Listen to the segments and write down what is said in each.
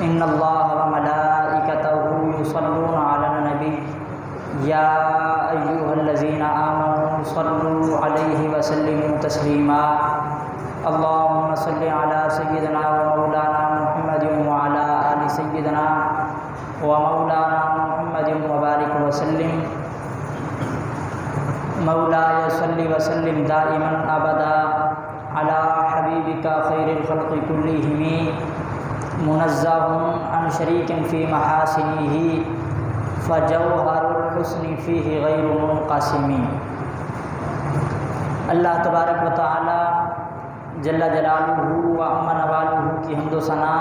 ان اللہ وملائکتہ یصلون علی النبی یا ایھا الذین آمنوا صلوا علیہ وسلموا تسلیما اللہم صل علی سیدنا ومولانا محمد وعلی آل سیدنا ومولانا محمد وبارک وسلم مولاي صل وسلم دائما ابدا على حبيبك خير الخلق كلهم منزه عن شريك في محاسنه فجوهر الحسن فيه غير منقسم۔ اللہ تبارک و تعالی جل جلالہ و عم نوالہ کی حمد و ثنا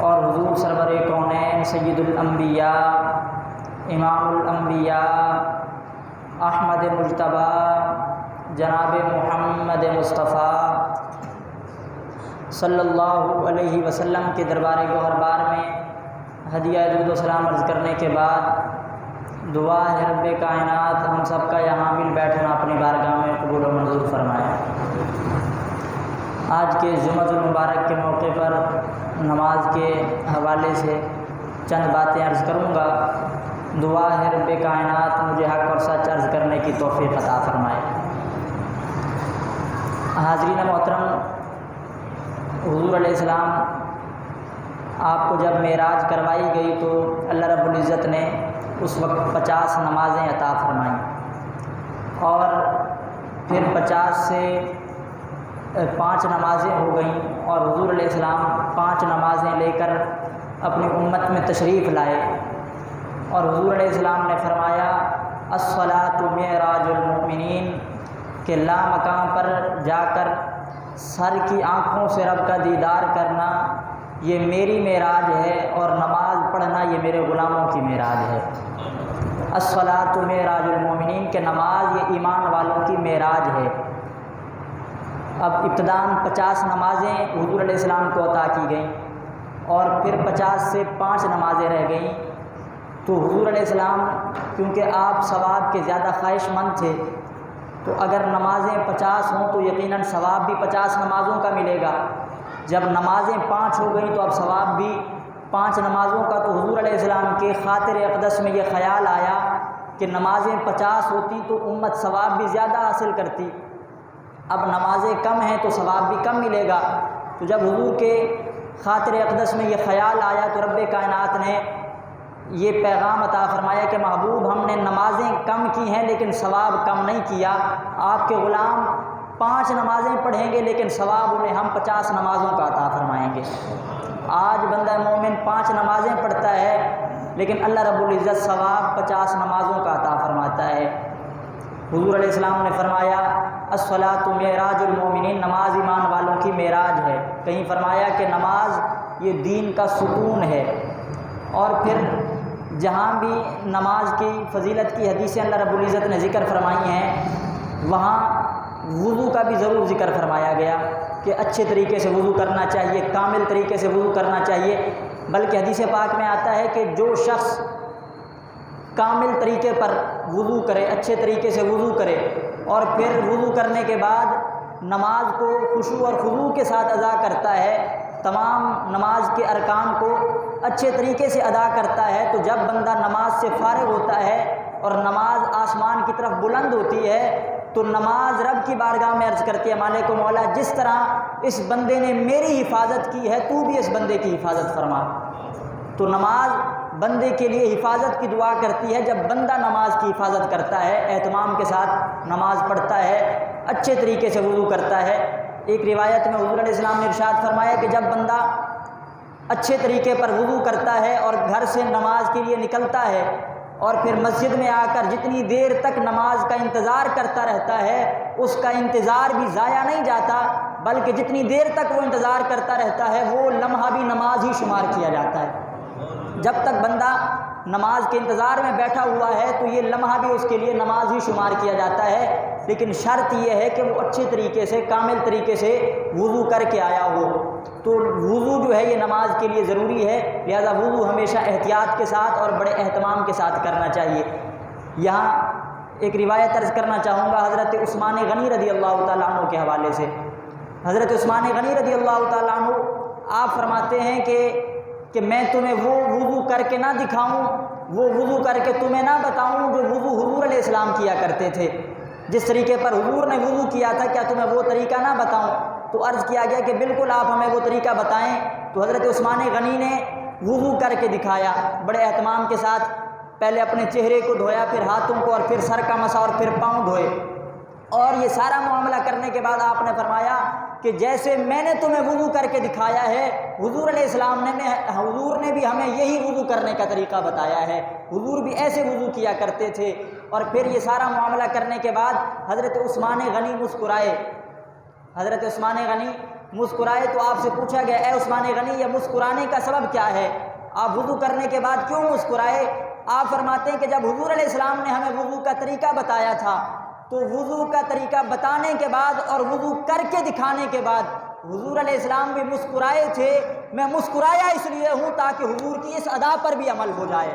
اور حضور سرور کونین سید الانبیاء امام الانبیاء احمد مجتبی جناب محمد مصطفیٰ صلی اللہ علیہ وسلم کے دربار گوہر بار میں ہدیہ درود و سلام عرض کرنے کے بعد دعا ہے رب کائنات ہم سب کا یہاں مل بیٹھنا اپنی بارگاہ میں قبول و منظور فرمائے۔ آج کے جمعہ المبارک کے موقع پر نماز کے حوالے سے چند باتیں عرض کروں گا۔ دعا ہے رب کائنات مجھے حق اور سچ عرض کرنے کی توفیق عطا فرمائے۔ حاضرین محترم، حضور علیہ السلام آپ کو جب معراج کروائی گئی تو اللہ رب العزت نے اس وقت 50 نمازیں عطا فرمائیں اور پھر 50 سے 5 نمازیں ہو گئیں اور حضور علیہ السلام 5 نمازیں لے کر اپنی امت میں تشریف لائے اور حضور علیہ السلام نے فرمایا الصلاۃ معراج المؤمنین کہ لامکان پر جا کر سر کی آنکھوں سے رب کا دیدار کرنا یہ میری معراج ہے اور نماز پڑھنا یہ میرے غلاموں کی معراج ہے۔ الصلاۃ معراج المؤمنین کہ نماز یہ ایمان والوں کی معراج ہے۔ اب ابتداً 50 نمازیں حضور علیہ السلام کو عطا کی گئیں اور پھر 50 سے 5 نمازیں رہ گئیں، تو حضور علیہ السلام کیونکہ آپ ثواب کے زیادہ خواہش مند تھے تو اگر نمازیں 50 ہوں تو یقیناً ثواب بھی 50 نمازوں کا ملے گا۔ جب نمازیں 5 ہو گئیں تو اب ثواب بھی 5 نمازوں کا، تو حضور علیہ السلام کے خاطر اقدس میں یہ خیال آیا کہ نمازیں 50 ہوتی تو امت ثواب بھی زیادہ حاصل کرتی، اب نمازیں کم ہیں تو ثواب بھی کم ملے گا۔ تو جب حضور کے خاطر اقدس میں یہ خیال آیا تو رب کائنات نے یہ پیغام عطا فرمایا کہ محبوب ہم نے نمازیں کم کی ہیں لیکن ثواب کم نہیں کیا، آپ کے غلام 5 نمازیں پڑھیں گے لیکن ثواب انہیں ہم 50 نمازوں کا عطا فرمائیں گے۔ آج بندہ مومن 5 نمازیں پڑھتا ہے لیکن اللہ رب العزت ثواب 50 نمازوں کا عطا فرماتا ہے۔ حضور علیہ السلام نے فرمایا الصلاۃ معراج المؤمنین نماز ایمان والوں کی معراج ہے۔ کہیں فرمایا کہ نماز یہ دین کا ستون ہے۔ اور پھر جہاں بھی نماز کی فضیلت کی حدیثیں اللہ رب العزت نے ذکر فرمائی ہیں وہاں وضو کا بھی ضرور ذکر فرمایا گیا کہ اچھے طریقے سے وضو کرنا چاہیے، کامل طریقے سے وضو کرنا چاہیے، بلکہ حدیث پاک میں آتا ہے کہ جو شخص کامل طریقے پر وضو کرے، اچھے طریقے سے وضو کرے اور پھر وضو کرنے کے بعد نماز کو خشوع اور خضوع کے ساتھ ادا کرتا ہے، تمام نماز کے ارکان کو اچھے طریقے سے ادا کرتا ہے، تو جب بندہ نماز سے فارغ ہوتا ہے اور نماز آسمان کی طرف بلند ہوتی ہے تو نماز رب کی بارگاہ میں عرض کرتی ہے مالک و مولا جس طرح اس بندے نے میری حفاظت کی ہے تو بھی اس بندے کی حفاظت فرما۔ تو نماز بندے کے لیے حفاظت کی دعا کرتی ہے۔ جب بندہ نماز کی حفاظت کرتا ہے، اہتمام کے ساتھ نماز پڑھتا ہے، اچھے طریقے سے وضو کرتا ہے۔ ایک روایت میں حضور علیہ السلام نے ارشاد فرمایا کہ جب بندہ اچھے طریقے پر وضو کرتا ہے اور گھر سے نماز کے لیے نکلتا ہے اور پھر مسجد میں آ کر جتنی دیر تک نماز کا انتظار کرتا رہتا ہے اس کا انتظار بھی ضائع نہیں جاتا، بلکہ جتنی دیر تک وہ انتظار کرتا رہتا ہے وہ لمحہ بھی نماز ہی شمار کیا جاتا ہے۔ جب تک بندہ نماز کے انتظار میں بیٹھا ہوا ہے تو یہ لمحہ بھی اس کے لیے نماز ہی شمار کیا جاتا ہے، لیکن شرط یہ ہے کہ وہ اچھے طریقے سے کامل طریقے سے وضو کر کے آیا ہو۔ تو وضو جو ہے یہ نماز کے لیے ضروری ہے، لہذا وضو ہمیشہ احتیاط کے ساتھ اور بڑے اہتمام کے ساتھ کرنا چاہیے۔ یہاں ایک روایت عرض کرنا چاہوں گا حضرت عثمان غنی رضی اللہ تعالیٰ عنہ کے حوالے سے۔ حضرت عثمان غنی رضی اللہ تعالیٰ عنہ آپ فرماتے ہیں کہ میں تمہیں وہ وضو کر کے نہ دکھاؤں، وہ وضو کر کے تمہیں نہ بتاؤں جو وضو حضور علیہ السلام کیا کرتے تھے، جس طریقے پر حضور نے وضو کیا تھا، کیا تمہیں وہ طریقہ نہ بتاؤں؟ تو عرض کیا گیا کہ بالکل آپ ہمیں وہ طریقہ بتائیں۔ تو حضرت عثمان غنی نے وضو کر کے دکھایا بڑے اہتمام کے ساتھ، پہلے اپنے چہرے کو دھویا، پھر ہاتھوں کو، اور پھر سر کا مسا، اور پھر پاؤں دھوئے، اور یہ سارا معاملہ کرنے کے بعد آپ نے فرمایا کہ جیسے میں نے تمہیں وضو کر کے دکھایا ہے، حضور علیہ السلام حضور نے بھی ہمیں یہی وضو کرنے کا طریقہ بتایا ہے، حضور بھی ایسے وضو کیا کرتے تھے۔ اور پھر یہ سارا معاملہ کرنے کے بعد حضرت عثمان غنی مسکرائے، حضرت عثمان غنی مسکرائے تو آپ سے پوچھا گیا، اے عثمان غنی یہ مسکرانے کا سبب کیا ہے؟ آپ وضو کرنے کے بعد کیوں مسکرائے؟ آپ فرماتے ہیں کہ جب حضور علیہ السلام نے ہمیں وضو کا طریقہ بتایا تھا، تو وضو کا طریقہ بتانے کے بعد اور وضو کر کے دکھانے کے بعد حضور علیہ السلام بھی مسکرائے تھے۔ میں مسکرایا اس لیے ہوں تاکہ حضور کی اس ادا پر بھی عمل ہو جائے،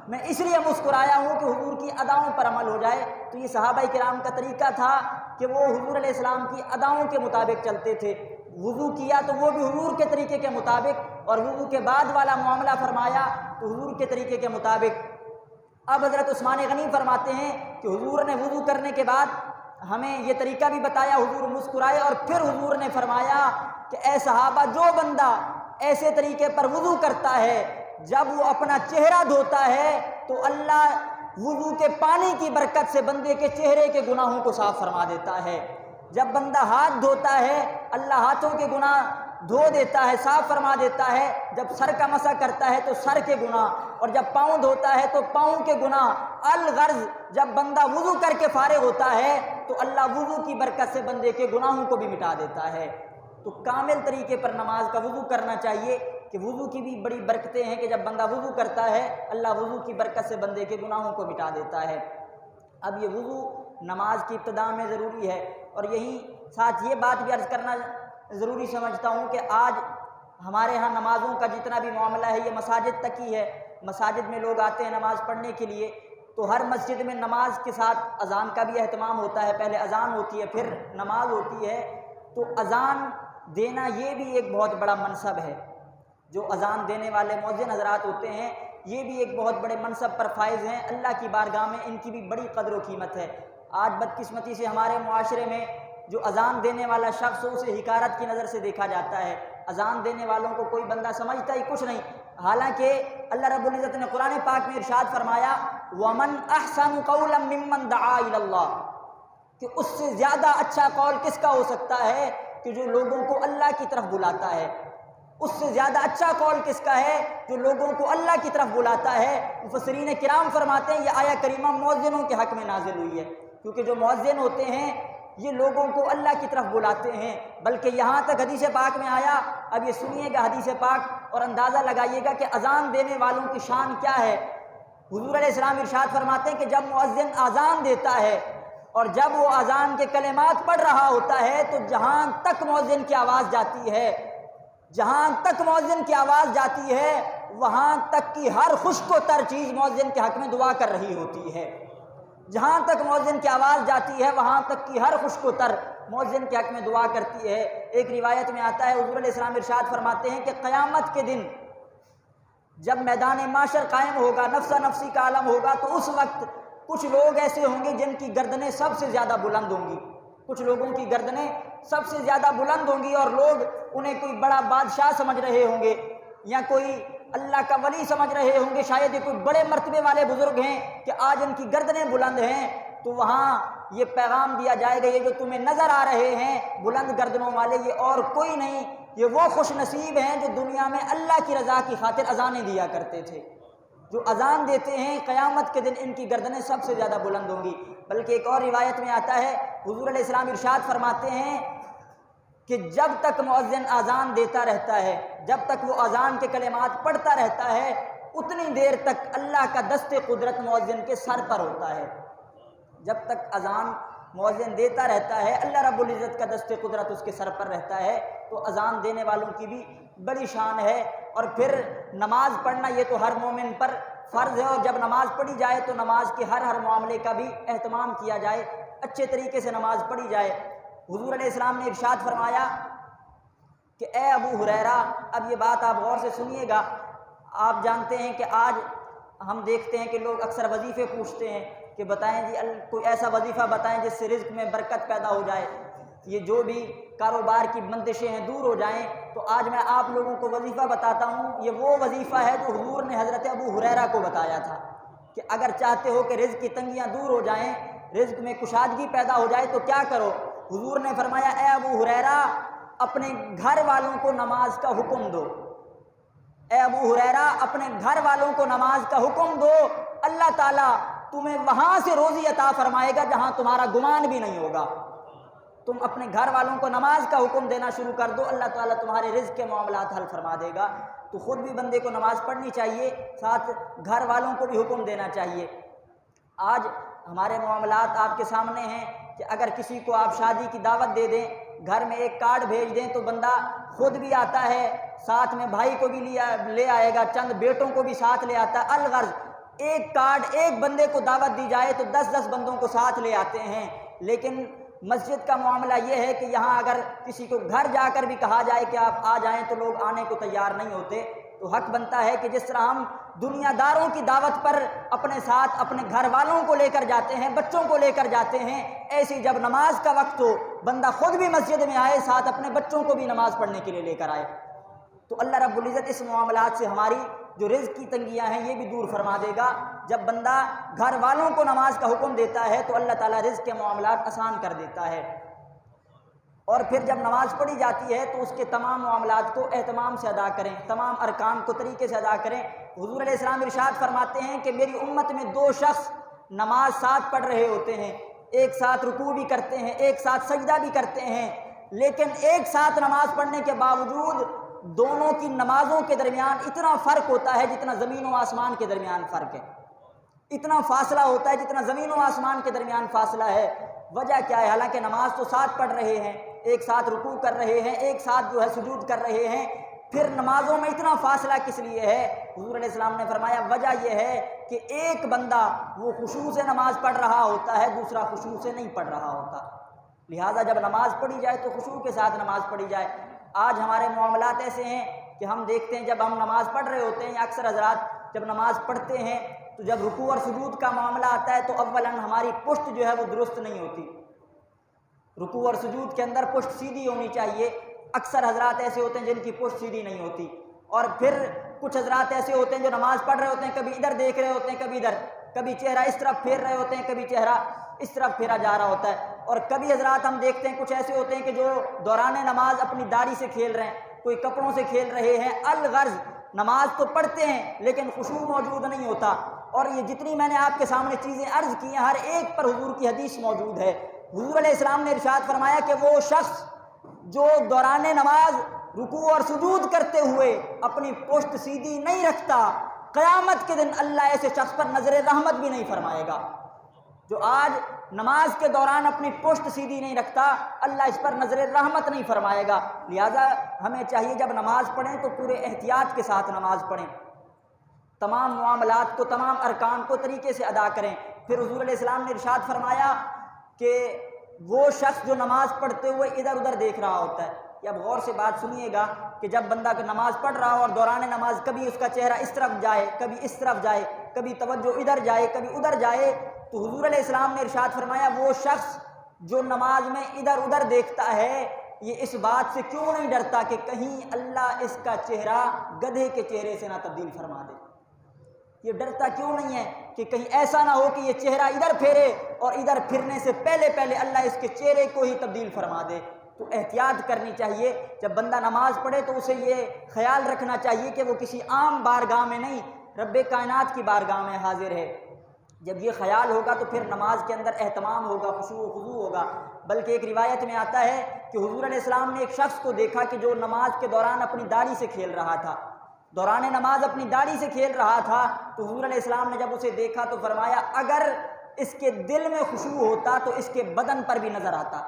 میں اس لیے مسکرایا ہوں کہ حضور کی اداؤں پر عمل ہو جائے۔ تو یہ صحابہ کرام کا طریقہ تھا کہ وہ حضور علیہ السلام کی اداؤں کے مطابق چلتے تھے، وضو کیا تو وہ بھی حضور کے طریقے کے مطابق، اور وضو کے بعد والا معاملہ فرمایا تو حضور کے طریقے کے مطابق۔ اب حضرت عثمان غنی فرماتے ہیں کہ حضور نے وضو کرنے کے بعد ہمیں یہ طریقہ بھی بتایا، حضور مسکرائے، اور پھر حضور نے فرمایا کہ اے صحابہ، جو بندہ ایسے طریقے پر وضو کرتا ہے، جب وہ اپنا چہرہ دھوتا ہے تو اللہ وضو کے پانی کی برکت سے بندے کے چہرے کے گناہوں کو صاف فرما دیتا ہے، جب بندہ ہاتھ دھوتا ہے اللہ ہاتھوں کے گناہ دھو دیتا ہے، صاف فرما دیتا ہے، جب سر کا مسح کرتا ہے تو سر کے گناہ، اور جب پاؤں دھوتا ہے تو پاؤں کے گناہ، الغرض جب بندہ وضو کر کے فارغ ہوتا ہے تو اللہ وضو کی برکت سے بندے کے گناہوں کو بھی مٹا دیتا ہے۔ تو کامل طریقے پر نماز کا وضو کرنا چاہیے، کہ وضو کی بھی بڑی برکتیں ہیں کہ جب بندہ وضو کرتا ہے اللہ وضو کی برکت سے بندے کے گناہوں کو مٹا دیتا ہے۔ اب یہ وضو نماز کی ابتدا میں ضروری ہے، اور یہی ساتھ یہ بات بھی عرض کرنا ضروری سمجھتا ہوں کہ آج ہمارے ہاں نمازوں کا جتنا بھی معاملہ ہے یہ مساجد تک ہی ہے۔ مساجد میں لوگ آتے ہیں نماز پڑھنے کے لیے، تو ہر مسجد میں نماز کے ساتھ اذان کا بھی اہتمام ہوتا ہے، پہلے اذان ہوتی ہے پھر نماز ہوتی ہے۔ تو اذان دینا یہ بھی ایک بہت بڑا منصب ہے، جو اذان دینے والے مؤذن حضرات ہوتے ہیں یہ بھی ایک بہت بڑے منصب پر فائز ہیں، اللہ کی بارگاہ میں ان کی بھی بڑی قدر و قیمت ہے۔ آج بدقسمتی سے ہمارے معاشرے میں جو اذان دینے والا شخص ہو اسے حقارت کی نظر سے دیکھا جاتا ہے، اذان دینے والوں کو کوئی بندہ سمجھتا ہی کچھ نہیں، حالانکہ اللہ رب العزت نے قرآن پاک میں ارشاد فرمایا وَمَنْ أَحْسَنُ قَوْلًا مِّمَّنْ دَعَا إِلَى اللَّهِ، کہ اس سے زیادہ اچھا قول کس کا ہو سکتا ہے کہ جو لوگوں کو اللہ کی طرف بلاتا ہے، اس سے زیادہ اچھا قول کس کا ہے جو لوگوں کو اللہ کی طرف بلاتا ہے۔ مفسرین کرام فرماتے ہیں یہ آیہ کریمہ مؤذنوں کے حق میں نازل ہوئی ہے، کیونکہ جو مؤذن ہوتے ہیں یہ لوگوں کو اللہ کی طرف بلاتے ہیں، بلکہ یہاں تک حدیث پاک میں آیا، اب یہ سنیے گا حدیث پاک اور اندازہ لگائیے گا کہ اذان دینے والوں کی شان کیا ہے۔ حضور علیہ السلام ارشاد فرماتے ہیں کہ جب مؤذن اذان دیتا ہے اور جب وہ اذان کے کلمات پڑھ رہا ہوتا ہے تو جہاں تک مؤذن کی آواز جاتی ہے، جہاں تک مؤذن کی آواز جاتی ہے وہاں تک کی ہر خشک و تر چیز مؤذن کے حق میں دعا کر رہی ہوتی ہے، جہاں تک مؤذن کی آواز جاتی ہے وہاں تک کی ہر خشک و تر مؤذن کے حق میں دعا کرتی ہے۔ ایک روایت میں آتا ہے حضور علیہ السلام ارشاد فرماتے ہیں کہ قیامت کے دن جب میدان معاشر قائم ہوگا، نفسا نفسی کا عالم ہوگا، تو اس وقت کچھ لوگ ایسے ہوں گے جن کی گردنیں سب سے زیادہ بلند ہوں گی، کچھ لوگوں کی گردنیں سب سے زیادہ بلند ہوں گی اور لوگ انہیں کوئی بڑا بادشاہ سمجھ رہے ہوں گے یا کوئی اللہ کا ولی سمجھ رہے ہوں گے، شاید یہ کوئی بڑے مرتبے والے بزرگ ہیں کہ آج ان کی گردنیں بلند ہیں۔ تو وہاں یہ پیغام دیا جائے گا یہ جو تمہیں نظر آ رہے ہیں بلند گردنوں والے یہ اور کوئی نہیں، یہ وہ خوش نصیب ہیں جو دنیا میں اللہ کی رضا کی خاطر اذانیں دیا کرتے تھے، جو اذان دیتے ہیں قیامت کے دن ان کی گردنیں سب سے زیادہ بلند ہوں گی۔ بلکہ ایک اور روایت میں آتا ہے حضور علیہ السلام ارشاد فرماتے ہیں کہ جب تک مؤذن اذان دیتا رہتا ہے، جب تک وہ اذان کے کلمات پڑھتا رہتا ہے اتنی دیر تک اللہ کا دست قدرت مؤذن کے سر پر ہوتا ہے، جب تک اذان مؤذن دیتا رہتا ہے اللہ رب العزت کا دست قدرت اس کے سر پر رہتا ہے۔ تو اذان دینے والوں کی بھی بڑی شان ہے۔ اور پھر نماز پڑھنا یہ تو ہر مومن پر فرض ہے، اور جب نماز پڑھی جائے تو نماز کے ہر معاملے کا بھی اہتمام کیا جائے، اچھے طریقے سے نماز پڑھی جائے۔ حضور علیہ السلام نے ارشاد فرمایا کہ اے ابو ہریرہ، اب یہ بات آپ غور سے سنیے گا، آپ جانتے ہیں کہ آج ہم دیکھتے ہیں کہ لوگ اکثر وظیفے پوچھتے ہیں کہ بتائیں جی کوئی ایسا وظیفہ بتائیں جس سے رزق میں برکت پیدا ہو جائے، یہ جو بھی کاروبار کی بندشیں ہیں دور ہو جائیں۔ تو آج میں آپ لوگوں کو وظیفہ بتاتا ہوں، یہ وہ وظیفہ ہے جو حضور نے حضرت ابو ہریرہ کو بتایا تھا کہ اگر چاہتے ہو کہ رزق کی تنگیاں دور ہو جائیں، رزق میں کشادگی پیدا ہو جائے تو کیا کرو؟ حضور نے فرمایا اے ابو ہریرہ، اپنے گھر والوں کو نماز کا حکم دو۔ اے ابو ہریرہ، اپنے گھر والوں کو نماز کا حکم دو، اللہ تعالیٰ تمہیں وہاں سے روزی عطا فرمائے گا جہاں تمہارا گمان بھی نہیں ہوگا۔ تم اپنے گھر والوں کو نماز کا حکم دینا شروع کر دو، اللہ تعالیٰ تمہارے رزق کے معاملات حل فرما دے گا۔ تو خود بھی بندے کو نماز پڑھنی چاہیے، ساتھ گھر والوں کو بھی حکم دینا چاہیے۔ آج ہمارے معاملات آپ کے سامنے ہیں کہ اگر کسی کو آپ شادی کی دعوت دے دیں، گھر میں ایک کارڈ بھیج دیں تو بندہ خود بھی آتا ہے، ساتھ میں بھائی کو بھی لے آئے گا، چند بیٹوں کو بھی ساتھ لے آتا ہے۔ الغرض ایک کارڈ ایک بندے کو دعوت دی جائے تو 10 بندوں کو ساتھ لے آتے ہیں۔ لیکن مسجد کا معاملہ یہ ہے کہ یہاں اگر کسی کو گھر جا کر بھی کہا جائے کہ آپ آ جائیں تو لوگ آنے کو تیار نہیں ہوتے۔ تو حق بنتا ہے کہ جس طرح ہم دنیا داروں کی دعوت پر اپنے ساتھ اپنے گھر والوں کو لے کر جاتے ہیں، بچوں کو لے کر جاتے ہیں، ایسی جب نماز کا وقت ہو بندہ خود بھی مسجد میں آئے، ساتھ اپنے بچوں کو بھی نماز پڑھنے کے لیے لے کر آئے۔ تو اللہ رب العزت اس معاملات سے ہماری جو رزق کی تنگیاں ہیں یہ بھی دور فرما دے گا۔ جب بندہ گھر والوں کو نماز کا حکم دیتا ہے تو اللہ تعالیٰ رزق کے معاملات آسان کر دیتا ہے۔ اور پھر جب نماز پڑھی جاتی ہے تو اس کے تمام معاملات کو اہتمام سے ادا کریں، تمام ارکان کو طریقے سے ادا کریں۔ حضور علیہ السلام ارشاد فرماتے ہیں کہ میری امت میں 2 شخص نماز ساتھ پڑھ رہے ہوتے ہیں، ایک ساتھ رکوع بھی کرتے ہیں، ایک ساتھ سجدہ بھی کرتے ہیں، لیکن ایک ساتھ نماز پڑھنے کے باوجود دونوں کی نمازوں کے درمیان اتنا فرق ہوتا ہے جتنا زمین و آسمان کے درمیان فرق ہے، اتنا فاصلہ ہوتا ہے جتنا زمین و آسمان کے درمیان فاصلہ ہے۔ وجہ کیا ہے؟ حالانکہ نماز تو ساتھ پڑھ رہے ہیں، ایک ساتھ رکوع کر رہے ہیں، ایک ساتھ جو ہے سجود کر رہے ہیں، پھر نمازوں میں اتنا فاصلہ کس لیے ہے؟ حضور علیہ السلام نے فرمایا وجہ یہ ہے کہ ایک بندہ وہ خشوع سے نماز پڑھ رہا ہوتا ہے، دوسرا خشوع سے نہیں پڑھ رہا ہوتا۔ لہٰذا جب نماز پڑھی جائے تو خشوع کے ساتھ نماز پڑھی جائے۔ آج ہمارے معاملات ایسے ہیں کہ ہم دیکھتے ہیں جب ہم نماز پڑھ رہے ہوتے ہیں، یا اکثر حضرات جب نماز پڑھتے ہیں تو جب رکوع اور سجود کا معاملہ آتا ہے تو اولاً ہماری پشت جو ہے وہ درست نہیں ہوتی۔ رکوع اور سجود کے اندر پشت سیدھی ہونی چاہیے، اکثر حضرات ایسے ہوتے ہیں جن کی پشت سیدھی نہیں ہوتی۔ اور پھر کچھ حضرات ایسے ہوتے ہیں جو نماز پڑھ رہے ہوتے ہیں، کبھی ادھر دیکھ رہے ہوتے ہیں، کبھی ادھر، کبھی چہرہ اس طرف پھیر رہے ہوتے ہیں، کبھی چہرہ اس طرف پھیرا جا رہا ہوتا ہے۔ اور کبھی حضرات ہم دیکھتے ہیں کچھ ایسے ہوتے ہیں کہ جو دوران نماز اپنی داڑھی سے کھیل رہے ہیں، کوئی کپڑوں سے کھیل رہے ہیں۔ الغرض نماز تو پڑھتے ہیں لیکن خشوع موجود نہیں ہوتا۔ اور یہ جتنی میں نے آپ کے سامنے چیزیں عرض کی ہیں، ہر ایک پر حضور کی حدیث موجود ہے۔ حضور علیہ السلام نے ارشاد فرمایا کہ وہ شخص جو دوران نماز رکوع اور سجود کرتے ہوئے اپنی پشت سیدھی نہیں رکھتا، قیامت کے دن اللہ ایسے شخص پر نظر رحمت بھی نہیں فرمائے گا۔ جو آج نماز کے دوران اپنی پشت سیدھی نہیں رکھتا، اللہ اس پر نظر رحمت نہیں فرمائے گا۔ لہٰذا ہمیں چاہیے جب نماز پڑھیں تو پورے احتیاط کے ساتھ نماز پڑھیں، تمام معاملات کو، تمام ارکان کو طریقے سے ادا کریں۔ پھر حضور علیہ السلام نے ارشاد فرمایا کہ وہ شخص جو نماز پڑھتے ہوئے ادھر ادھر دیکھ رہا ہوتا ہے، یہ اب غور سے بات سنیے گا کہ جب بندہ نماز پڑھ رہا ہو اور دوران نماز کبھی اس کا چہرہ اس طرف جائے، کبھی اس طرف جائے، کبھی توجہ ادھر جائے، کبھی ادھر جائے، تو حضور علیہ السلام نے ارشاد فرمایا وہ شخص جو نماز میں ادھر ادھر دیکھتا ہے یہ اس بات سے کیوں نہیں ڈرتا کہ کہیں اللہ اس کا چہرہ گدھے کے چہرے سے نہ تبدیل فرما دے؟ یہ ڈرتا کیوں نہیں ہے کہ کہیں ایسا نہ ہو کہ یہ چہرہ ادھر پھیرے اور ادھر پھرنے سے پہلے اللہ اس کے چہرے کو ہی تبدیل فرما دے؟ تو احتیاط کرنی چاہیے۔ جب بندہ نماز پڑھے تو اسے یہ خیال رکھنا چاہیے کہ وہ کسی عام بارگاہ میں نہیں، رب کائنات کی بارگاہ میں حاضر ہے۔ جب یہ خیال ہوگا تو پھر نماز کے اندر اہتمام ہوگا، خشوع و خضوع ہوگا۔ بلکہ ایک روایت میں آتا ہے کہ حضور علیہ السلام نے ایک شخص کو دیکھا کہ جو نماز کے دوران اپنی داڑھی سے کھیل رہا تھا، دوران نماز اپنی داڑھی سے کھیل رہا تھا۔ تو حضور علیہ السلام نے جب اسے دیکھا تو فرمایا اگر اس کے دل میں خشوع ہوتا تو اس کے بدن پر بھی نظر آتا،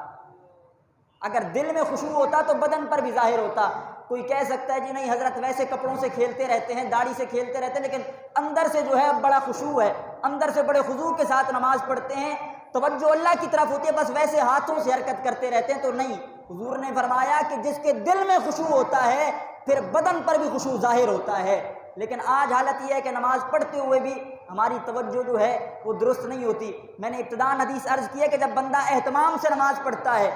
اگر دل میں خشوع ہوتا تو بدن پر بھی ظاہر ہوتا۔ کوئی کہہ سکتا ہے جی نہیں حضرت ویسے کپڑوں سے کھیلتے رہتے ہیں، داڑھی سے کھیلتے رہتے ہیں، لیکن اندر سے جو ہے بڑا خشوع ہے، اندر سے بڑے خضوع کے ساتھ نماز پڑھتے ہیں، توجہ اللہ کی طرف ہوتی ہے، بس ویسے ہاتھوں سے حرکت کرتے رہتے ہیں۔ تو نہیں، حضور نے فرمایا کہ جس کے دل میں خشوع ہوتا ہے پھر بدن پر بھی خشوع ظاہر ہوتا ہے۔ لیکن آج حالت یہ ہے کہ نماز پڑھتے ہوئے بھی ہماری توجہ جو ہے وہ درست نہیں ہوتی۔ میں نے ابتداءً حدیث عرض کی ہے کہ جب بندہ اہتمام سے نماز پڑھتا ہے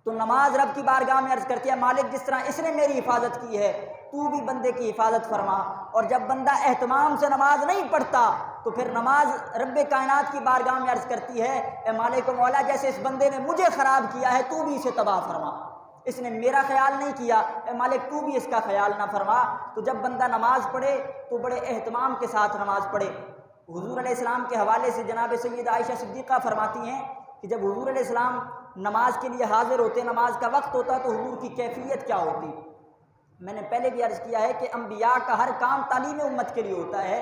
تو نماز رب کی بارگاہ میں عرض کرتی ہے مالک جس طرح اس نے میری حفاظت کی ہے تو بھی بندے کی حفاظت فرما۔ اور جب بندہ اہتمام سے نماز نہیں پڑھتا تو پھر نماز رب کائنات کی بارگاہ میں عرض کرتی ہے اے مالک و مولا جیسے اس بندے نے مجھے خراب کیا ہے تو بھی اسے تباہ فرما، اس نے میرا خیال نہیں کیا، اے مالک تو بھی اس کا خیال نہ فرما۔ تو جب بندہ نماز پڑھے تو بڑے اہتمام کے ساتھ نماز پڑھے۔ حضور علیہ السلام کے حوالے سے جناب سیدہ عائشہ صدیقہ فرماتی ہیں کہ جب حضور علیہ السلام نماز کے لیے حاضر ہوتے، نماز کا وقت ہوتا تو حضور کی کیفیت کیا ہوتی؟ میں نے پہلے بھی عرض کیا ہے کہ انبیاء کا ہر کام تعلیم امت کے لیے ہوتا ہے۔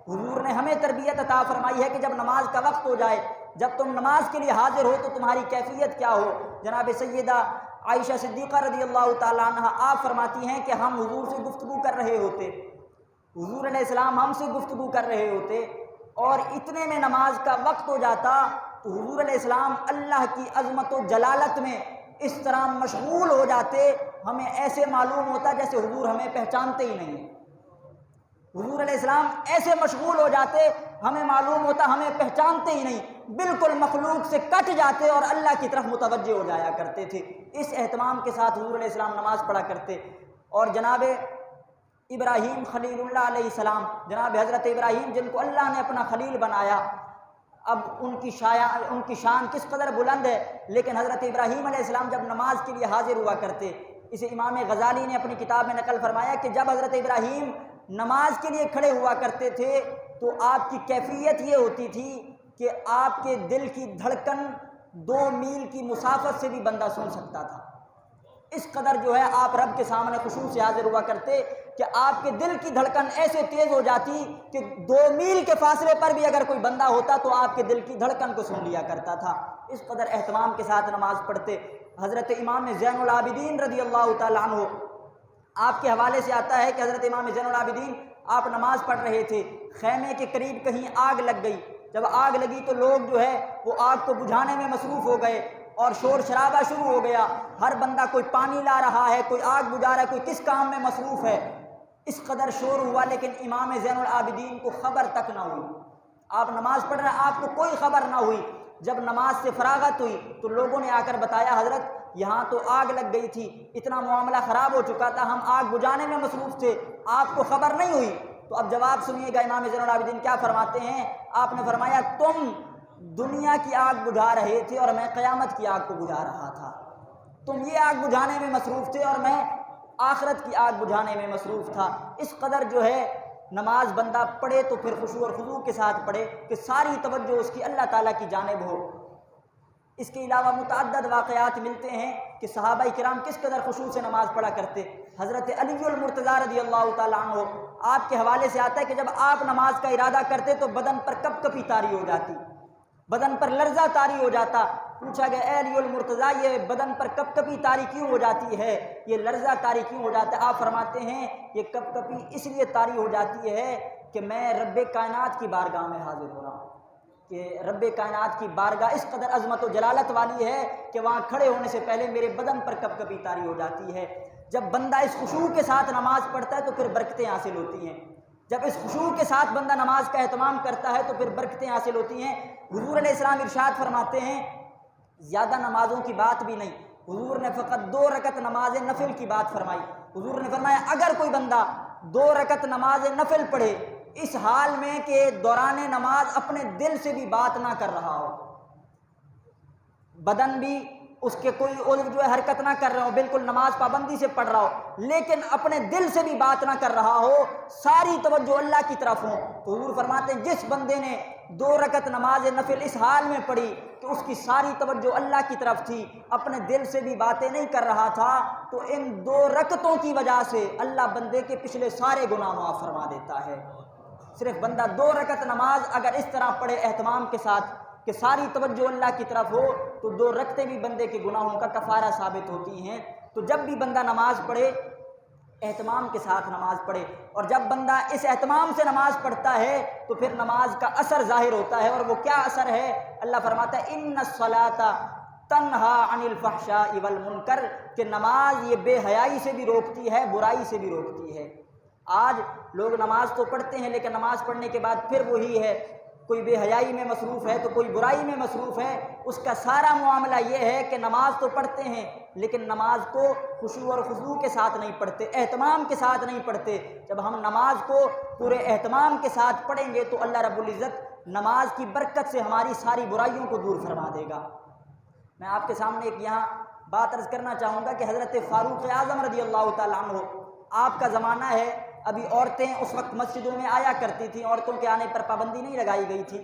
حضور نے ہمیں تربیت عطا فرمائی ہے کہ جب نماز کا وقت ہو جائے، جب تم نماز کے لیے حاضر ہو تو تمہاری کیفیت کیا ہو۔ جناب سیدہ عائشہ صدیقہ رضی اللہ تعالیٰ عنہ آپ فرماتی ہیں کہ ہم حضور سے گفتگو کر رہے ہوتے، حضور علیہ السلام ہم سے گفتگو کر رہے ہوتے اور اتنے میں نماز کا وقت ہو جاتا تو حضور علیہ السلام اللہ کی عظمت و جلالت میں اس طرح مشغول ہو جاتے، ہمیں ایسے معلوم ہوتا جیسے حضور ہمیں پہچانتے ہی نہیں۔ حضور علیہ السلام ایسے مشغول ہو جاتے ہمیں معلوم ہوتا ہمیں پہچانتے ہی نہیں، بالکل مخلوق سے کٹ جاتے اور اللہ کی طرف متوجہ ہو جایا کرتے تھے۔ اس اہتمام کے ساتھ حضور علیہ السلام نماز پڑھا کرتے۔ اور جناب ابراہیم خلیل اللہ علیہ السلام، جناب حضرت ابراہیم جن کو اللہ نے اپنا خلیل بنایا، اب ان کی شان کس قدر بلند ہے، لیکن حضرت ابراہیم علیہ السلام جب نماز کے لیے حاضر ہوا کرتے، اسے امام غزالی نے اپنی کتاب میں نقل فرمایا کہ جب حضرت ابراہیم نماز کے لیے کھڑے ہوا کرتے تھے تو آپ کی کیفیت یہ ہوتی تھی کہ آپ کے دل کی دھڑکن 2 میل کی مسافت سے بھی بندہ سن سکتا تھا۔ اس قدر جو ہے آپ رب کے سامنے خشوع سے حاضر ہوا کرتے کہ آپ کے دل کی دھڑکن ایسے تیز ہو جاتی کہ 2 میل کے فاصلے پر بھی اگر کوئی بندہ ہوتا تو آپ کے دل کی دھڑکن کو سن لیا کرتا تھا۔ اس قدر اہتمام کے ساتھ نماز پڑھتے۔ حضرت امام زین العابدین رضی اللہ تعالیٰ عنہ آپ کے حوالے سے آتا ہے کہ حضرت امام زین العابدین آپ نماز پڑھ رہے تھے، خیمے کے قریب کہیں آگ لگ گئی، جب آگ لگی تو لوگ جو ہے وہ آگ کو بجھانے میں مصروف ہو گئے اور شور شرابہ شروع ہو گیا، ہر بندہ کوئی پانی لا رہا ہے، کوئی آگ بجھا رہا ہے، کوئی کس کام میں مصروف ہے۔ اس قدر شور ہوا لیکن امام زین العابدین کو خبر تک نہ ہوئی، آپ نماز پڑھ رہے ہیں آپ کو کوئی خبر نہ ہوئی۔ جب نماز سے فراغت ہوئی تو لوگوں نے آ کر بتایا حضرت یہاں تو آگ لگ گئی تھی، اتنا معاملہ خراب ہو چکا تھا، ہم آگ بجھانے میں مصروف تھے، آپ کو خبر نہیں ہوئی۔ تو اب جواب سنیے گا امام زین العابدین کیا فرماتے ہیں۔ آپ نے فرمایا تم دنیا کی آگ بجھا رہے تھے اور میں قیامت کی آگ کو بجھا رہا تھا، تم یہ آگ بجھانے میں مصروف تھے اور میں آخرت کی آگ بجھانے میں مصروف تھا۔ اس قدر جو ہے نماز بندہ پڑھے تو پھر خشوع اور خضوع کے ساتھ پڑھے کہ ساری توجہ اس کی اللہ تعالیٰ کی جانب ہو۔ اس کے علاوہ متعدد واقعات ملتے ہیں کہ صحابہ کرام کس قدر خشوع سے نماز پڑھا کرتے۔ حضرت علی المرتضیٰ رضی اللہ تعالیٰ عنہ آپ کے حوالے سے آتا ہے کہ جب آپ نماز کا ارادہ کرتے تو بدن پر کپ کپی طاری ہو جاتی، بدن پر لرزہ طاری ہو جاتا۔ پوچھا گیا اے علی المرتضیٰ یہ بدن پر کپ کپی طاری کیوں ہو جاتی ہے، یہ لرزہ طاری کیوں ہو جاتا ہے؟ آپ فرماتے ہیں یہ کپ کپی اس لیے طاری ہو جاتی ہے کہ میں رب کائنات کی بارگاہ میں حاضر ہو رہا ہوں، کہ رب کائنات کی بارگاہ اس قدر عظمت و جلالت والی ہے کہ وہاں کھڑے ہونے سے پہلے میرے بدن پر کپ کپی طاری ہو جاتی ہے۔ جب بندہ اس خشوع کے ساتھ نماز پڑھتا ہے تو پھر برکتیں حاصل ہوتی ہیں، جب اس خشوع کے ساتھ بندہ نماز کا اہتمام کرتا ہے تو پھر برکتیں حاصل ہوتی ہیں۔ حضور علیہ السلام ارشاد فرماتے ہیں زیادہ نمازوں کی بات بھی نہیں، حضور نے فقط 2 رکعت نماز نفل کی بات فرمائی۔ حضور نے فرمایا اگر کوئی بندہ 2 رکعت نماز نفل پڑھے اس حال میں کہ دوران نماز اپنے دل سے بھی بات نہ کر رہا ہو، بدن بھی اس کے کوئی عضو جو ہے حرکت نہ کر رہا ہو، بالکل نماز پابندی سے پڑھ رہا ہو لیکن اپنے دل سے بھی بات نہ کر رہا ہو، ساری توجہ اللہ کی طرف ہو، تو حضور فرماتے ہیں جس بندے نے 2 رکعت نماز نفل اس حال میں پڑھی کہ اس کی ساری توجہ اللہ کی طرف تھی، اپنے دل سے بھی باتیں نہیں کر رہا تھا، تو ان 2 رکعتوں کی وجہ سے اللہ بندے کے پچھلے سارے گناہ معاف فرما دیتا ہے۔ صرف بندہ 2 رکعت نماز اگر اس طرح پڑھے اہتمام کے ساتھ کہ ساری توجہ اللہ کی طرف ہو تو 2 رکعتیں بھی بندے کے گناہوں کا کفارہ ثابت ہوتی ہیں۔ تو جب بھی بندہ نماز پڑھے اہتمام کے ساتھ نماز پڑھے، اور جب بندہ اس اہتمام سے نماز پڑھتا ہے تو پھر نماز کا اثر ظاہر ہوتا ہے، اور وہ کیا اثر ہے؟ اللہ فرماتا ہے ان الصلاۃ تنہا عن الفحشاء والمنکر، کہ نماز یہ بے حیائی سے بھی روکتی ہے، برائی سے بھی روکتی ہے۔ آج لوگ نماز تو پڑھتے ہیں لیکن نماز پڑھنے کے بعد پھر وہی ہے، کوئی بے حیائی میں مصروف ہے تو کوئی برائی میں مصروف ہے۔ اس کا سارا معاملہ یہ ہے کہ نماز تو پڑھتے ہیں لیکن نماز کو خشوع اور خضوع کے ساتھ نہیں پڑھتے، اہتمام کے ساتھ نہیں پڑھتے۔ جب ہم نماز کو پورے اہتمام کے ساتھ پڑھیں گے تو اللہ رب العزت نماز کی برکت سے ہماری ساری برائیوں کو دور فرما دے گا۔ میں آپ کے سامنے ایک یہاں بات عرض کرنا چاہوں گا کہ حضرت فاروق اعظم رضی اللہ تعالیٰ عنہ، آپ کا زمانہ ہے، ابھی عورتیں اس وقت مسجدوں میں آیا کرتی تھیں، عورتوں کے آنے پر پابندی نہیں لگائی گئی تھی۔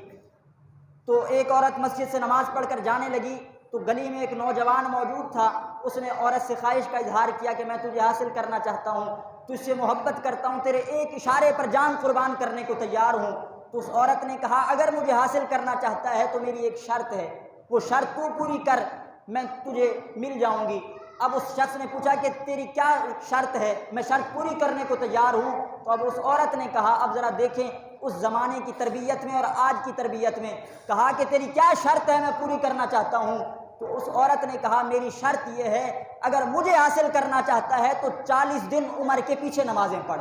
تو ایک عورت مسجد سے نماز پڑھ کر جانے لگی تو گلی میں ایک نوجوان موجود تھا، اس نے عورت سے خواہش کا اظہار کیا کہ میں تجھے حاصل کرنا چاہتا ہوں، تجھ سے محبت کرتا ہوں، تیرے ایک اشارے پر جان قربان کرنے کو تیار ہوں۔ تو اس عورت نے کہا اگر مجھے حاصل کرنا چاہتا ہے تو میری ایک شرط ہے، وہ شرط تو پوری کر، میں تجھے مل جاؤں گی۔ اب اس شخص نے پوچھا کہ تیری کیا شرط ہے؟ میں شرط پوری کرنے کو تیار ہوں۔ تو اب اس عورت نے کہا، اب ذرا دیکھیں اس زمانے کی تربیت میں اور آج کی تربیت میں، کہا کہ تیری کیا شرط ہے میں پوری کرنا چاہتا ہوں؟ تو اس عورت نے کہا میری شرط یہ ہے اگر مجھے حاصل کرنا چاہتا ہے تو 40 دن عمر کے پیچھے نمازیں پڑھ،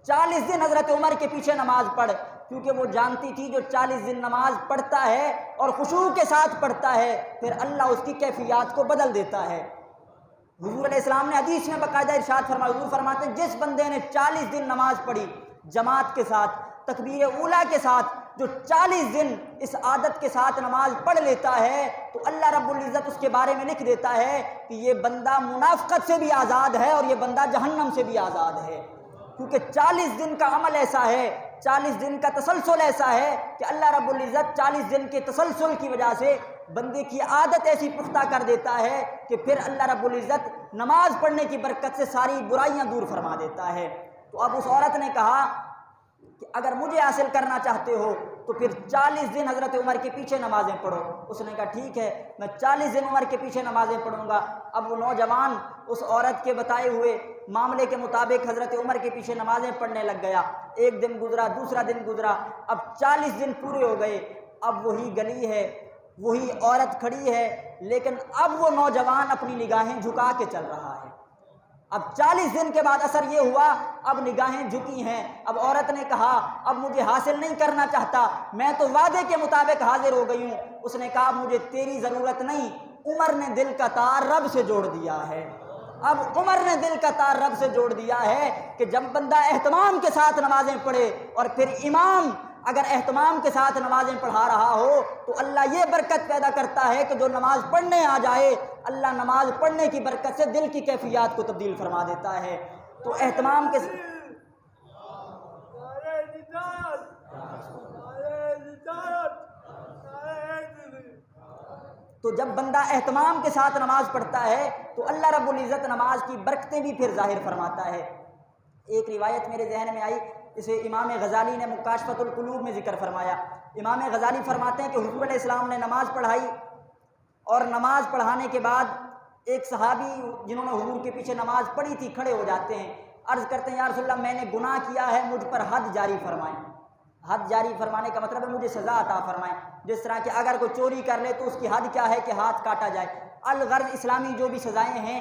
40 دن حضرت عمر کے پیچھے نماز پڑھ، کیونکہ وہ جانتی تھی جو 40 دن نماز پڑھتا ہے اور خشوع کے ساتھ پڑھتا ہے پھر اللہ اس کی کیفیات کو بدل دیتا ہے۔ حضور علیہ السلام نے حدیث میں باقاعدہ ارشاد فرمایا، حضور فرماتے ہیں جس بندے نے 40 دن نماز پڑھی جماعت کے ساتھ، تکبیر اولیٰ کے ساتھ، جو 40 دن اس عادت کے ساتھ نماز پڑھ لیتا ہے تو اللہ رب العزت اس کے بارے میں لکھ دیتا ہے کہ یہ بندہ منافقت سے بھی آزاد ہے اور یہ بندہ جہنم سے بھی آزاد ہے۔ کیونکہ 40 دن کا عمل ایسا ہے، 40 دن کا تسلسل ایسا ہے کہ اللہ رب العزت 40 دن کے تسلسل کی وجہ سے بندے کی عادت ایسی پختہ کر دیتا ہے کہ پھر اللہ رب العزت نماز پڑھنے کی برکت سے ساری برائیاں دور فرما دیتا ہے۔ تو اب اس عورت نے کہا کہ اگر مجھے حاصل کرنا چاہتے ہو تو پھر 40 دن حضرت عمر کے پیچھے نمازیں پڑھو۔ اس نے کہا ٹھیک ہے میں 40 دن عمر کے پیچھے نمازیں پڑھوں گا۔ اب وہ نوجوان اس عورت کے بتائے ہوئے معاملے کے مطابق حضرت عمر کے پیچھے نمازیں پڑھنے لگ گیا۔ ایک دن گزرا، دوسرا دن گزرا، اب 40 دن پورے ہو گئے۔ اب وہی گلی ہے، وہی عورت کھڑی ہے، لیکن اب وہ نوجوان اپنی نگاہیں جھکا کے چل رہا ہے۔ اب 40 دن کے بعد اثر یہ ہوا اب نگاہیں جھکی ہیں۔ اب عورت نے کہا اب مجھے حاصل نہیں کرنا چاہتا، میں تو وعدے کے مطابق حاضر ہو گئی ہوں۔ اس نے کہا مجھے تیری ضرورت نہیں، عمر نے دل کا تار رب سے جوڑ دیا ہے۔ اب عمر نے دل کا تار رب سے جوڑ دیا ہے کہ جب بندہ اہتمام کے ساتھ نمازیں پڑھے اور پھر امام اگر اہتمام کے ساتھ نمازیں پڑھا رہا ہو تو اللہ یہ برکت پیدا کرتا ہے کہ جو نماز پڑھنے آ جائے اللہ نماز پڑھنے کی برکت سے دل کی کیفیات کو تبدیل فرما دیتا ہے۔ تو اہتمام کے تو جب بندہ اہتمام کے ساتھ نماز پڑھتا ہے تو اللہ رب العزت نماز کی برکتیں بھی پھر ظاہر فرماتا ہے۔ ایک روایت میرے ذہن میں آئی، اسے امام غزالی نے مکاشفۃ القلوب میں ذکر فرمایا۔ امام غزالی فرماتے ہیں کہ حضور علیہ السلام نے نماز پڑھائی اور نماز پڑھانے کے بعد ایک صحابی جنہوں نے حضور کے پیچھے نماز پڑھی تھی کھڑے ہو جاتے ہیں، عرض کرتے ہیں یا رسول اللہ میں نے گناہ کیا ہے، مجھ پر حد جاری فرمائیں۔ حد جاری فرمانے کا مطلب ہے مجھے سزا عطا فرمائیں، جس طرح کہ اگر کوئی چوری کر لے تو اس کی حد کیا ہے کہ ہاتھ کاٹا جائے، الغرض اسلامی جو بھی سزائیں ہیں۔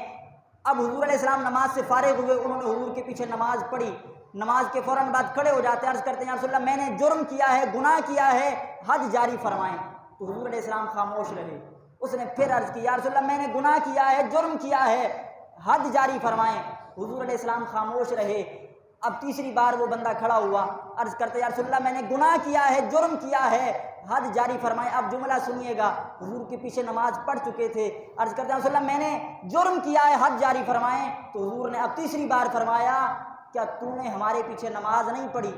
اب حضور علیہ السلام نماز سے فارغ ہوئے، انہوں نے حضور کے پیچھے نماز پڑھی، نماز کے فوراً بعد کھڑے ہو جاتے ہیں، عرض کرتے ہیں یا رسول اللہ میں نے جرم کیا ہے، گناہ کیا ہے، حد جاری فرمائیں۔ تو حضور علیہ السلام خاموش رہے۔ اس نے پھر عرض کی یا رسول اللہ میں نے گناہ کیا ہے، جرم کیا ہے، حد جاری فرمائیں۔ حضور علیہ السلام خاموش رہے۔ اب تیسری بار وہ بندہ کھڑا ہوا، عرض کرتے یا رسول اللہ میں نے گناہ کیا ہے، جرم کیا ہے، حد جاری فرمائیں۔ اب جملہ سنیے گا، حضور کے پیچھے نماز پڑھ چکے تھے، عرض کرتے ہیں رسول اللہ میں نے جرم کیا ہے، حد جاری فرمائیں۔ تو حضور نے اب تیسری بار فرمایا کیا تو نے ہمارے پیچھے نماز نہیں پڑھی؟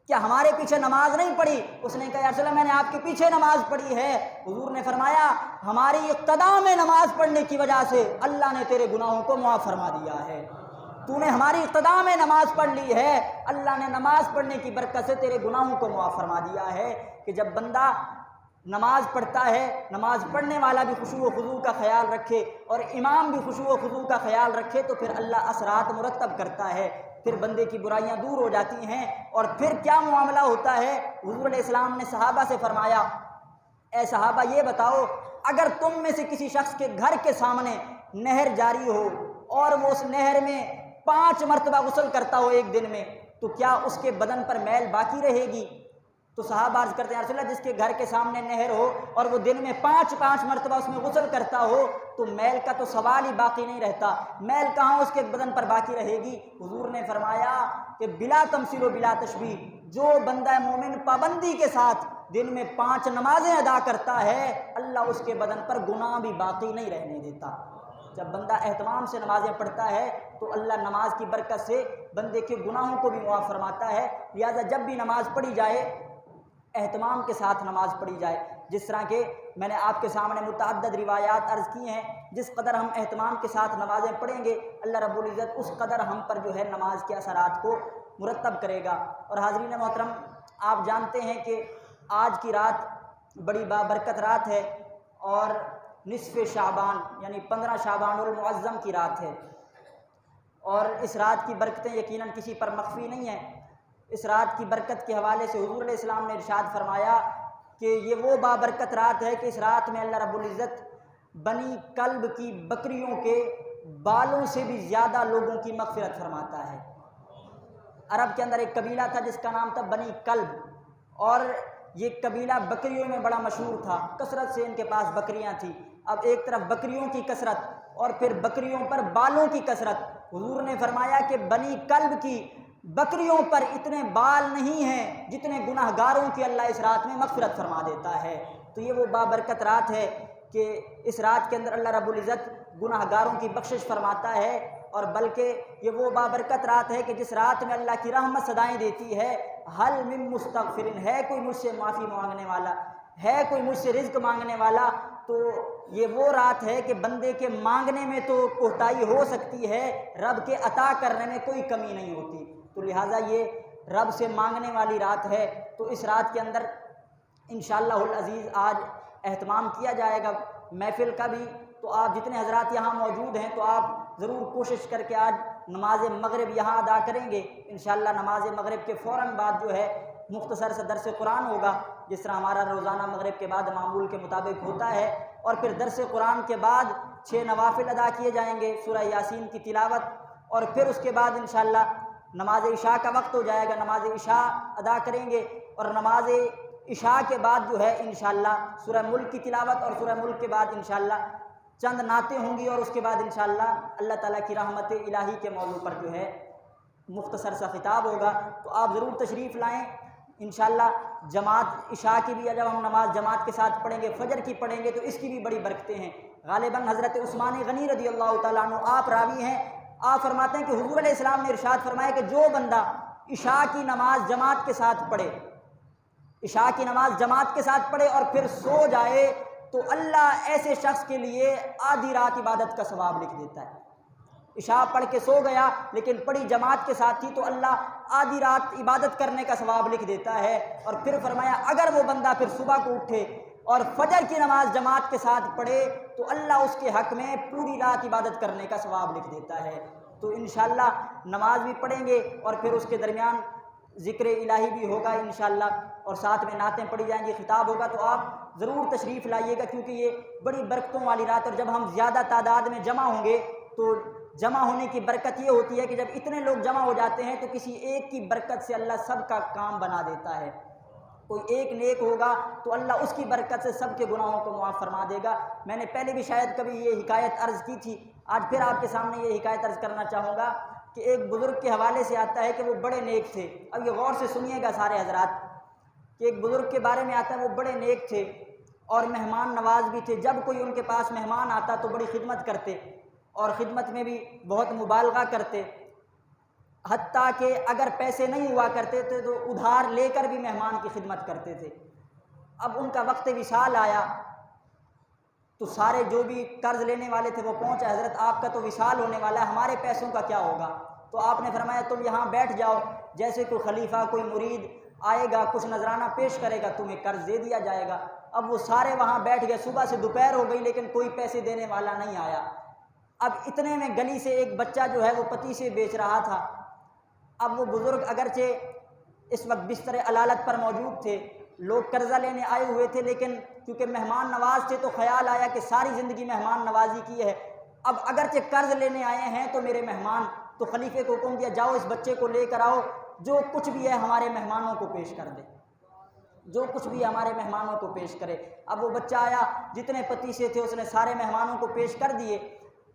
کیا ہمارے پیچھے نماز نہیں پڑھی؟ اس نے کہا یا رسول اللہ میں نے آپ کے پیچھے نماز پڑھی ہے۔ حضور نے فرمایا ہماری اقتدا میں نماز پڑھنے کی وجہ سے اللہ نے تیرے گناہوں کو معاف فرما دیا ہے۔ تو نے ہماری اقتدا میں نماز پڑھ لی ہے، اللہ نے نماز پڑھنے کی برکت سے تیرے گناہوں کو معاف فرما دیا ہے۔ کہ جب بندہ نماز پڑھتا ہے، نماز پڑھنے والا بھی خشوع و خضوع کا خیال رکھے اور امام بھی خشوع و خضوع کا خیال رکھے تو پھر اللہ اثرات مرتب کرتا ہے، پھر بندے کی برائیاں دور ہو جاتی ہیں۔ اور پھر کیا معاملہ ہوتا ہے؟ حضور علیہ السلام نے صحابہ سے فرمایا اے صحابہ یہ بتاؤ، اگر تم میں سے کسی شخص کے گھر کے سامنے نہر جاری ہو اور وہ اس نہر میں 5 مرتبہ غسل کرتا ہو ایک دن میں، تو کیا اس کے بدن پر میل باقی رہے گی؟ تو صحابہ عرض کرتے ہیں یا رسول اللہ، جس کے گھر کے سامنے نہر ہو اور وہ دن میں 5 مرتبہ اس میں غسل کرتا ہو تو میل کا تو سوال ہی باقی نہیں رہتا، میل کہاں اس کے بدن پر باقی رہے گی؟ حضور نے فرمایا کہ بلا تمثیل و بلا تشبیہ، جو بندہ مومن پابندی کے ساتھ دن میں 5 نمازیں ادا کرتا ہے، اللہ اس کے بدن پر گناہ بھی باقی نہیں رہنے دیتا۔ جب بندہ اہتمام سے نمازیں پڑھتا ہے تو اللہ نماز کی برکت سے بندے کے گناہوں کو بھی معاف فرماتا ہے۔ لہذا جب بھی نماز پڑھی جائے اہتمام کے ساتھ نماز پڑھی جائے، جس طرح کہ میں نے آپ کے سامنے متعدد روایات عرض کی ہیں، جس قدر ہم اہتمام کے ساتھ نمازیں پڑھیں گے اللہ رب العزت اس قدر ہم پر جو ہے نماز کے اثرات کو مرتب کرے گا۔ اور حاضرین محترم، آپ جانتے ہیں کہ آج کی رات بڑی بابرکت رات ہے اور نصف شعبان یعنی 15 شعبان المعظم کی رات ہے، اور اس رات کی برکتیں یقیناً کسی پر مخفی نہیں ہیں۔ اس رات کی برکت کے حوالے سے حضور علیہ السلام نے ارشاد فرمایا کہ یہ وہ بابرکت رات ہے کہ اس رات میں اللہ رب العزت بنی کلب کی بکریوں کے بالوں سے بھی زیادہ لوگوں کی مغفرت فرماتا ہے۔ عرب کے اندر ایک قبیلہ تھا جس کا نام تھا بنی کلب، اور یہ قبیلہ بکریوں میں بڑا مشہور تھا، کثرت سے ان کے پاس بکریاں تھیں۔ اب ایک طرف بکریوں کی کثرت اور پھر بکریوں پر بالوں کی کثرت، حضور نے فرمایا کہ بنی کلب کی بکریوں پر اتنے بال نہیں ہیں جتنے گناہ گاروں کی اللہ اس رات میں مغفرت فرما دیتا ہے۔ تو یہ وہ بابرکت رات ہے کہ اس رات کے اندر اللہ رب العزت گناہ گاروں کی بخشش فرماتا ہے، اور بلکہ یہ وہ بابرکت رات ہے کہ جس رات میں اللہ کی رحمت صدائیں دیتی ہے، حل من مستغفر، ہے کوئی مجھ سے معافی مانگنے والا، ہے کوئی مجھ سے رزق مانگنے والا۔ تو یہ وہ رات ہے کہ بندے کے مانگنے میں تو کوتاہی ہو سکتی ہے، رب کے عطا کرنے میں کوئی کمی نہیں ہوتی، تو لہٰذا یہ رب سے مانگنے والی رات ہے۔ تو اس رات کے اندر انشاءاللہ العزیز آج اہتمام کیا جائے گا محفل کا بھی، تو آپ جتنے حضرات یہاں موجود ہیں تو آپ ضرور کوشش کر کے آج نماز مغرب یہاں ادا کریں گے۔ انشاءاللہ نماز مغرب کے فوراً بعد جو ہے مختصر سے درس قرآن ہوگا، جس طرح ہمارا روزانہ مغرب کے بعد معمول کے مطابق ہوتا ہے، اور پھر درس قرآن کے بعد 6 نوافل ادا کیے جائیں گے، سورہ یاسین کی تلاوت، اور پھر اس کے بعد انشاءاللہ نماز عشاء کا وقت ہو جائے گا، نماز عشاء ادا کریں گے، اور نماز عشاء کے بعد جو ہے انشاءاللہ سورہ ملک کی تلاوت، اور سورہ ملک کے بعد انشاءاللہ چند نعتیں ہوں گی، اور اس کے بعد انشاءاللہ اللہ تعالیٰ کی رحمت الہی کے موضوع پر جو ہے مختصر سا خطاب ہوگا۔ تو آپ ضرور تشریف لائیں انشاءاللہ۔ جماعت عشاء کی بھی جب ہم نماز جماعت کے ساتھ پڑھیں گے، فجر کی پڑھیں گے، تو اس کی بھی بڑی برکتیں ہیں۔ غالباً حضرت عثمان غنی رضی اللہ تعالیٰ عنہ آپ راوی ہیں، آپ فرماتے ہیں کہ حضور علیہ السلام نے ارشاد فرمایا کہ جو بندہ عشاء کی نماز جماعت کے ساتھ پڑھے، عشاء کی نماز جماعت کے ساتھ پڑھے اور پھر سو جائے، تو اللہ ایسے شخص کے لیے آدھی رات عبادت کا ثواب لکھ دیتا ہے۔ عشاء پڑھ کے سو گیا لیکن پڑھی جماعت کے ساتھ تھی، تو اللہ آدھی رات عبادت کرنے کا ثواب لکھ دیتا ہے۔ اور پھر فرمایا اگر وہ بندہ پھر صبح کو اٹھے اور فجر کی نماز جماعت کے ساتھ پڑھے تو اللہ اس کے حق میں پوری رات عبادت کرنے کا ثواب لکھ دیتا ہے۔ تو انشاءاللہ نماز بھی پڑھیں گے اور پھر اس کے درمیان ذکر الہی بھی ہوگا انشاءاللہ، اور ساتھ میں نعتیں پڑھی جائیں گی، خطاب ہوگا، تو آپ ضرور تشریف لائیے گا، کیونکہ یہ بڑی برکتوں والی رات، اور جب ہم زیادہ تعداد میں جمع ہوں گے تو جمع ہونے کی برکت یہ ہوتی ہے کہ جب اتنے لوگ جمع ہو جاتے ہیں تو کسی ایک کی برکت سے اللہ سب کا کام بنا دیتا ہے۔ کوئی ایک نیک ہوگا تو اللہ اس کی برکت سے سب کے گناہوں کو معاف فرما دے گا۔ میں نے پہلے بھی شاید کبھی یہ حکایت عرض کی تھی، آج پھر آپ کے سامنے یہ حکایت عرض کرنا چاہوں گا کہ ایک بزرگ کے حوالے سے آتا ہے کہ وہ بڑے نیک تھے۔ اب یہ غور سے سنیے گا سارے حضرات کہ ایک بزرگ کے بارے میں آتا ہے وہ بڑے نیک تھے اور مہمان نواز بھی تھے۔ جب کوئی ان کے پاس مہمان آتا تو بڑی خدمت کرتے اور خدمت میں بھی بہت مبالغہ کرتے، حتیٰ کہ اگر پیسے نہیں ہوا کرتے تھے تو ادھار لے کر بھی مہمان کی خدمت کرتے تھے۔ اب ان کا وقت وصال آیا تو سارے جو بھی قرض لینے والے تھے وہ پہنچے، حضرت آپ کا تو وصال ہونے والا ہے، ہمارے پیسوں کا کیا ہوگا؟ تو آپ نے فرمایا تم یہاں بیٹھ جاؤ، جیسے کوئی خلیفہ کوئی مرید آئے گا کچھ نذرانہ پیش کرے گا تمہیں قرض دے دیا جائے گا۔ اب وہ سارے وہاں بیٹھ گئے، صبح سے دوپہر ہو گئی لیکن کوئی پیسے دینے والا نہیں آیا۔ اب اتنے میں گلی سے ایک بچہ جو ہے وہ پتیسے بیچ رہا تھا۔ اب وہ بزرگ اگرچہ اس وقت بستر علالت پر موجود تھے لوگ قرضہ لینے آئے ہوئے تھے، لیکن کیونکہ مہمان نواز تھے تو خیال آیا کہ ساری زندگی مہمان نوازی کی ہے، اب اگرچہ قرض لینے آئے ہیں تو میرے مہمان، تو خلیفے کو حکم دیا جاؤ اس بچے کو لے کر آؤ، جو کچھ بھی ہے ہمارے مہمانوں کو پیش کر دے، جو کچھ بھی ہمارے مہمانوں کو پیش کرے۔ اب وہ بچہ آیا، جتنے پتیسے تھے اس نے سارے مہمانوں کو پیش کر دیے،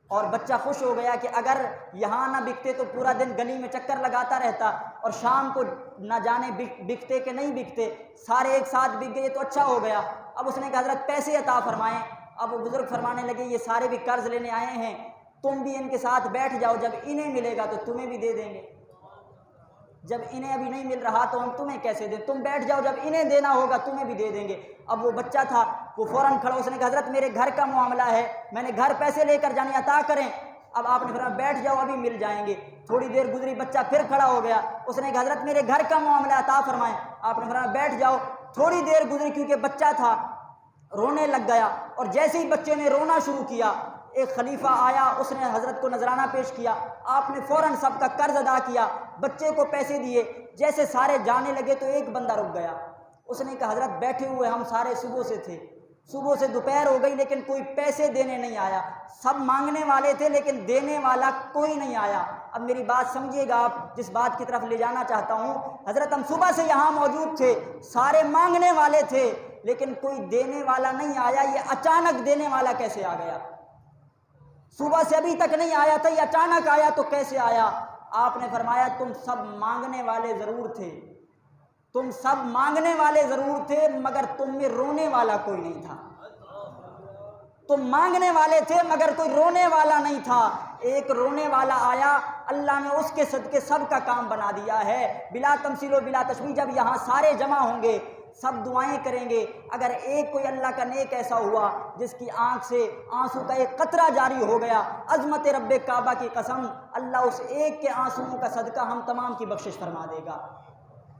اور بچہ خوش ہو گیا کہ اگر یہاں نہ بکتے تو پورا دن گلی میں چکر لگاتا رہتا، اور شام کو نہ جانے بکتے کہ نہیں بکتے، سارے ایک ساتھ بک گئے تو اچھا ہو گیا۔ اب اس نے کہا حضرت پیسے عطا فرمائیں۔ اب وہ بزرگ فرمانے لگے یہ سارے بھی قرض لینے آئے ہیں، تم بھی ان کے ساتھ بیٹھ جاؤ، جب انہیں ملے گا تو تمہیں بھی دے دیں گے، جب انہیں ابھی نہیں مل رہا تو ہم تمہیں کیسے دیں، تم بیٹھ جاؤ، جب انہیں دینا ہوگا تمہیں بھی دے دیں گے۔ اب وہ بچہ تھا وہ فوراً کھڑا، اس نے کہا حضرت میرے گھر کا معاملہ ہے، میں نے گھر پیسے لے کر جانے، عطا کریں۔ اب آپ نے فرمایا بیٹھ جاؤ ابھی مل جائیں گے۔ تھوڑی دیر گزری، بچہ پھر کھڑا ہو گیا، اس نے کہا حضرت میرے گھر کا معاملہ عطا فرمائیں۔ آپ نے فرمایا بیٹھ جاؤ۔ تھوڑی دیر گزری، کیونکہ بچہ تھا رونے لگ گیا، اور جیسے ہی بچے نے رونا شروع کیا ایک خلیفہ آیا، اس نے حضرت کو نذرانہ پیش کیا، آپ نے فوراً سب کا قرض ادا کیا، بچے کو پیسے دیے۔ جیسے سارے جانے لگے تو ایک بندہ رک گیا، اس نے کہا حضرت بیٹھے ہوئے ہم سارے صبح سے تھے، صبح سے دوپہر ہو گئی لیکن کوئی پیسے دینے نہیں آیا، سب مانگنے والے تھے لیکن دینے والا کوئی نہیں آیا۔ اب میری بات سمجھیے گا، آپ جس بات کی طرف لے جانا چاہتا ہوں، حضرت ہم صبح سے یہاں موجود تھے، سارے مانگنے والے تھے لیکن کوئی دینے والا نہیں آیا، یہ اچانک دینے والا کیسے آ گیا؟ صبح سے ابھی تک نہیں آیا تھا، یہ اچانک آیا تو کیسے آیا؟ آپ نے فرمایا تم سب مانگنے والے ضرور تھے، تم سب مانگنے والے ضرور تھے، مگر تم میں رونے والا کوئی نہیں تھا۔ تم مانگنے والے تھے مگر کوئی رونے والا نہیں تھا۔ ایک رونے والا آیا، اللہ نے اس کے صدقے سب کا کام بنا دیا ہے، بلا تمثیل و بلا تشبیہ۔ جب یہاں سارے جمع ہوں گے، سب دعائیں کریں گے، اگر ایک کوئی اللہ کا نیک ایسا ہوا جس کی آنکھ سے آنسو کا ایک قطرہ جاری ہو گیا، عظمت رب کعبہ کی قسم، اللہ اس ایک کے آنسوؤں کا صدقہ ہم تمام کی بخشش فرما دے گا۔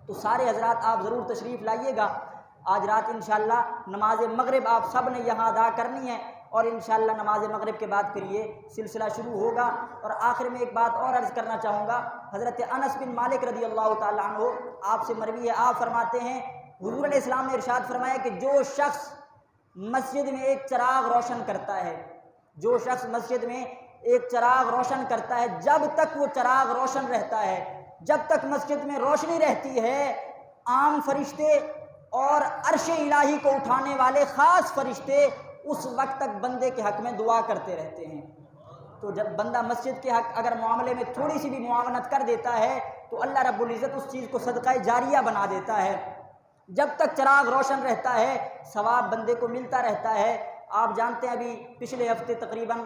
تو سارے حضرات آپ ضرور تشریف لائیے گا۔ آج رات انشاءاللہ نماز مغرب آپ سب نے یہاں ادا کرنی ہے، اور انشاءاللہ نماز مغرب کے بعد پھر یہ سلسلہ شروع ہوگا۔ اور آخر میں ایک بات اور عرض کرنا چاہوں گا، حضرت انس بن مالک رضی اللہ تعالیٰ عنہ آپ سے مروی ہے، آپ فرماتے ہیں حضور علیہ السلام نے ارشاد فرمایا کہ جو شخص مسجد میں ایک چراغ روشن کرتا ہے، جو شخص مسجد میں ایک چراغ روشن کرتا ہے، جب تک وہ چراغ روشن رہتا ہے، جب تک مسجد میں روشنی رہتی ہے، عام فرشتے اور عرش الہی کو اٹھانے والے خاص فرشتے اس وقت تک بندے کے حق میں دعا کرتے رہتے ہیں۔ تو جب بندہ مسجد کے حق اگر معاملے میں تھوڑی سی بھی معاونت کر دیتا ہے تو اللہ رب العزت اس چیز کو صدقہ جاریہ بنا دیتا ہے۔ جب تک چراغ روشن رہتا ہے ثواب بندے کو ملتا رہتا ہے۔ آپ جانتے ہیں ابھی پچھلے ہفتے تقریباً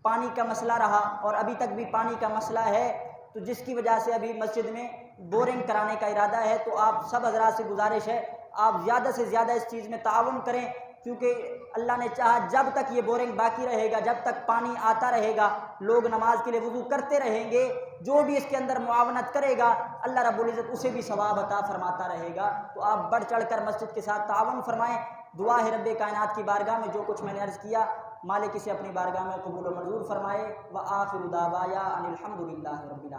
پانی کا مسئلہ رہا، اور ابھی تک بھی پانی کا مسئلہ ہے، تو جس کی وجہ سے ابھی مسجد میں بورنگ کرانے کا ارادہ ہے۔ تو آپ سب حضرات سے گزارش ہے آپ زیادہ سے زیادہ اس چیز میں تعاون کریں، کیونکہ اللہ نے چاہا جب تک یہ بورنگ باقی رہے گا، جب تک پانی آتا رہے گا، لوگ نماز کے لیے وضو کرتے رہیں گے، جو بھی اس کے اندر معاونت کرے گا اللہ رب العزت اسے بھی ثواب عطا فرماتا رہے گا۔ تو آپ بڑھ چڑھ کر مسجد کے ساتھ تعاون فرمائیں۔ دعا ہے رب کائنات کی بارگاہ میں جو کچھ میں نے عرض کیا مالک اسے اپنی بارگاہ میں قبول و منظور فرمائے۔ وآخر دعوایا ان الحمد للہ رب العالمین۔